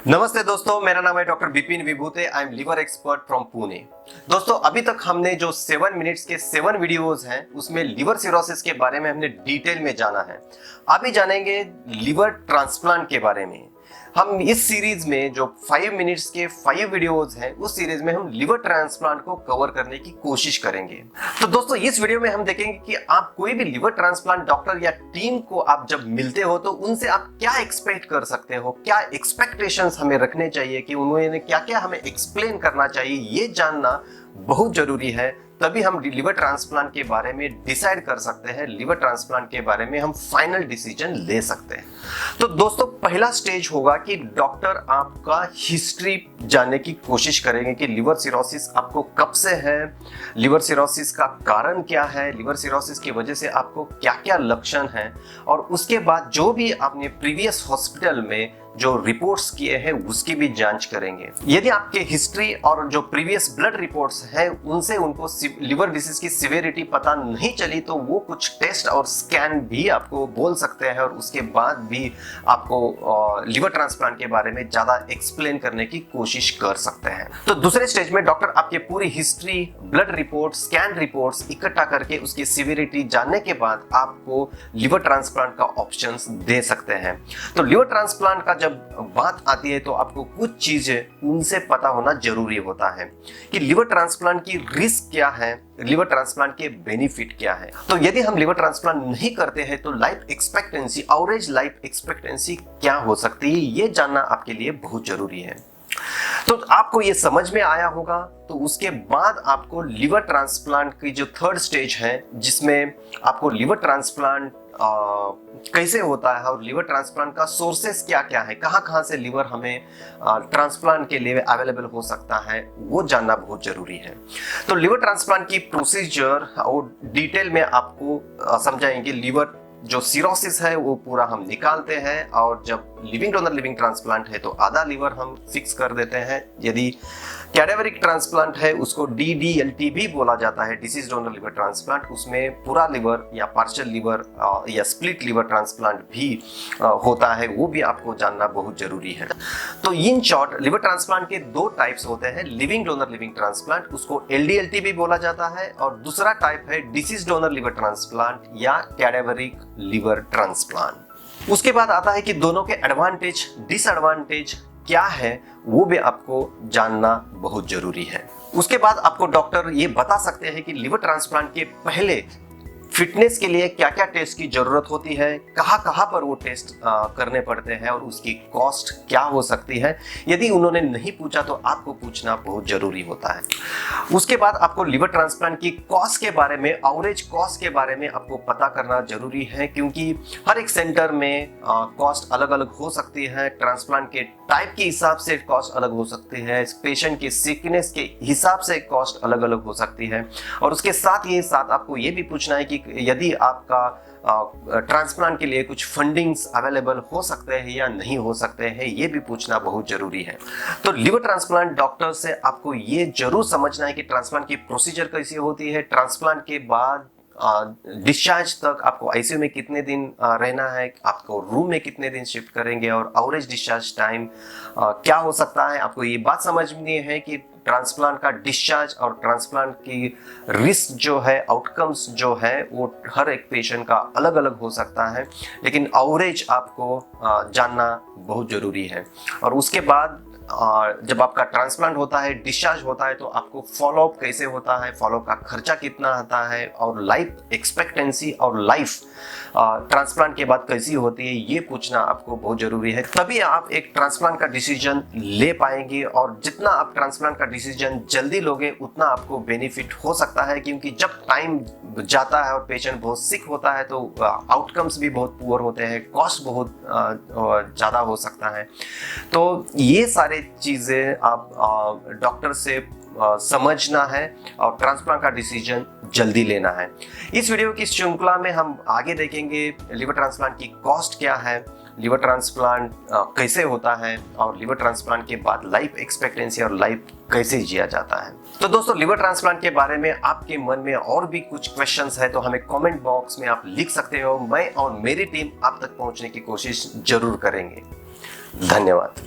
नमस्ते दोस्तों, मेरा नाम है doctor Vipin Vibhute. I am liver expert from Pune. दोस्तों, अभी तक हमने जो 7 मिनट्स के 7 वीडियोस हैं उसमें लिवर सिरोसिस के बारे में हमने डिटेल में जाना है। अभी जानेंगे लिवर ट्रांसप्लांट के बारे में। हम इस सीरीज में जो 5 मिनट्स के 5 वीडियोस हैं उस सीरीज में हम लिवर ट्रांसप्लांट को कवर करने की कोशिश करेंगे। तो दोस्तों, इस वीडियो में हम देखेंगे कि आप कोई भी लिवर ट्रांसप्लांट डॉक्टर या टीम को आप जब मिलते हो तो उनसे आप क्या एक्सपेक्ट कर सकते हो, क्या एक्सपेक्टेशंस हमें रखने चाहिए, कि उन्होंने क्या क्या हमें एक्सप्लेन करना चाहिए, ये जानना बहुत जरूरी है। तभी हम लिवर ट्रांसप्लांट के बारे में डिसाइड कर सकते हैं, लिवर ट्रांसप्लांट के बारे में हम फाइनल डिसीजन ले सकते हैं। तो दोस्तों, पहला स्टेज होगा कि डॉक्टर आपका हिस्ट्री जानने की कोशिश करेंगे कि लिवर सिरोसिस आपको कब से है, लिवर सिरोसिस का कारण क्या है, लिवर सिरोसिस की वजह से आपको क्या क्या लक्षण हैं, और उसके बाद जो भी आपने प्रीवियस हॉस्पिटल में जो रिपोर्ट्स किए हैं उसकी भी जांच करेंगे। यदि आपके हिस्ट्री और जो प्रीवियस ब्लड रिपोर्ट्स हैं उनसे उनको लिवर डिसीज की सिवियरिटी पता नहीं चली तो वो कुछ टेस्ट और स्कैन भी आपको बोल सकते हैं, और उसके बाद भी आपको लिवर ट्रांसप्लांट के बारे में ज्यादा एक्सप्लेन करने की कोशिश कर सकते हैं। तो दूसरे स्टेज में डॉक्टर आपके पूरी history, blood report, scan reports इकट्ठा करके उसकी सिवियरिटी जानने के बाद आपको लिवर ट्रांसप्लांट का ऑप्शन दे सकते हैं। तो लिवर ट्रांसप्लांट का जब बात आती है तो आपको कुछ चीजें उनसे पता होना जरूरी होता है कि लिवर ट्रांसप्लांट की रिस्क क्या है, लिवर ट्रांसप्लांट के बेनिफिट क्या है। तो यदि हम लिवर ट्रांसप्लांट नहीं करते हैं तो life expectancy, average life expectancy क्या हो सकती है, ये जानना आपके लिए बहुत जरूरी है। तो आपको ये समझ में आया होगा। तो उसके बाद आपको लिवर ट्रांसप्लांट की जो थर्ड स्टेज है जिसमें आपको लिवर ट्रांसप्लांट कैसे होता है और लिवर ट्रांसप्लांट का सोर्सेस क्या क्या है, कहाँ कहाँ से लिवर हमें ट्रांसप्लांट के लिए अवेलेबल हो सकता है, वो जानना बहुत जरूरी है। तो लिवर ट्रांसप्लांट की प्रोसीजर और डिटेल में आपको समझाएंगे। लिवर जो सिरोसिस है वो पूरा हम निकालते हैं, और जब लिविंग डोनर लिविंग ट्रांसप्लांट है तो आधा लिवर हम फिक्स कर देते हैं। यदि कैडेवरिक ट्रांसप्लांट है उसको DDLT भी बोला जाता है, डिसीज डोनर लिवर ट्रांसप्लांट, उसमें पूरा लिवर या पार्शियल लिवर या स्प्लिट लिवर ट्रांसप्लांट भी होता है, वो भी आपको जानना बहुत जरूरी है। तो इन शॉर्ट लिवर ट्रांसप्लांट के 2 टाइप्स होते हैं, लिविंग डोनर लिविंग ट्रांसप्लांट, उसको LDLT भी बोला जाता है, और दूसरा टाइप है डिसीज डोनर लिवर ट्रांसप्लांट या कैडेवरिक लिवर ट्रांसप्लांट। उसके बाद आता है कि दोनों के एडवांटेज, डिसएडवांटेज क्या है, वो भी आपको जानना बहुत जरूरी है। उसके बाद आपको डॉक्टर ये बता सकते हैं कि लिवर ट्रांसप्लांट के पहले फिटनेस के लिए क्या क्या टेस्ट की जरूरत होती है, कहाँ कहाँ पर वो टेस्ट करने पड़ते हैं, और उसकी कॉस्ट क्या हो सकती है। यदि उन्होंने नहीं पूछा तो आपको पूछना बहुत जरूरी होता है। उसके बाद आपको लिवर ट्रांसप्लांट की कॉस्ट के बारे में, एवरेज कॉस्ट के बारे में आपको पता करना जरूरी है, क्योंकि हर एक सेंटर में कॉस्ट अलग अलग हो सकती है। ट्रांसप्लांट के टाइप के हिसाब से कॉस्ट अलग हो सकती है, पेशेंट की सिकनेस के हिसाब से कॉस्ट अलग अलग हो सकती है। और उसके साथ ही साथ आपको ये भी पूछना है कि यदि आपका ट्रांसप्लांट के लिए कुछ फंडिंग्स अवेलेबल हो सकते हैं या नहीं हो सकते हैं, ये भी पूछना बहुत जरूरी है। तो लिवर ट्रांसप्लांट डॉक्टर से आपको ये जरूर समझना है कि ट्रांसप्लांट की प्रोसीजर कैसी होती है, ट्रांसप्लांट के बाद डिस्चार्ज तक आपको आईसीयू में कितने दिन रहना है, आपको रूम में कितने दिन शिफ्ट करेंगे, और एवरेज डिस्चार्ज टाइम क्या हो सकता है। आपको ये बात समझनी है कि ट्रांसप्लांट का डिस्चार्ज और ट्रांसप्लांट की रिस्क जो है, आउटकम्स जो है, वो हर एक पेशेंट का अलग अलग हो सकता है, लेकिन एवरेज आपको जानना बहुत जरूरी है। और उसके बाद जब आपका ट्रांसप्लांट होता है, डिस्चार्ज होता है, तो आपको फॉलोअप कैसे होता है, फॉलोअप का खर्चा कितना आता है, और लाइफ एक्सपेक्टेंसी और लाइफ ट्रांसप्लांट के बाद कैसी होती है, ये पूछना आपको बहुत जरूरी है। तभी आप एक ट्रांसप्लांट का डिसीजन ले पाएंगे, और जितना आप ट्रांसप्लांट का डिसीजन जल्दी लोगे उतना आपको बेनिफिट हो सकता है, क्योंकि जब टाइम जाता है और पेशेंट बहुत सिक होता है तो आउटकम्स भी बहुत पुअर होते हैं, कॉस्ट बहुत ज़्यादा हो सकता है। तो ये सारे चीजें आप डॉक्टर से समझना है, और ट्रांसप्लांट का डिसीजन जल्दी लेना है। इस वीडियो की श्रृंखला में हम आगे देखेंगे लिवर ट्रांसप्लांट की कॉस्ट क्या है, लिवर ट्रांसप्लांट कैसे होता है, और लिवर ट्रांसप्लांट के बाद लाइफ एक्सपेक्टेंसी और लाइफ कैसे जिया जाता है। तो दोस्तों, लिवर ट्रांसप्लांट के बारे में आपके मन में और भी कुछ क्वेश्चंस है तो हमें कमेंट बॉक्स में आप लिख सकते हो। मैं और मेरी टीम आप तक पहुंचने की कोशिश जरूर करेंगे। धन्यवाद।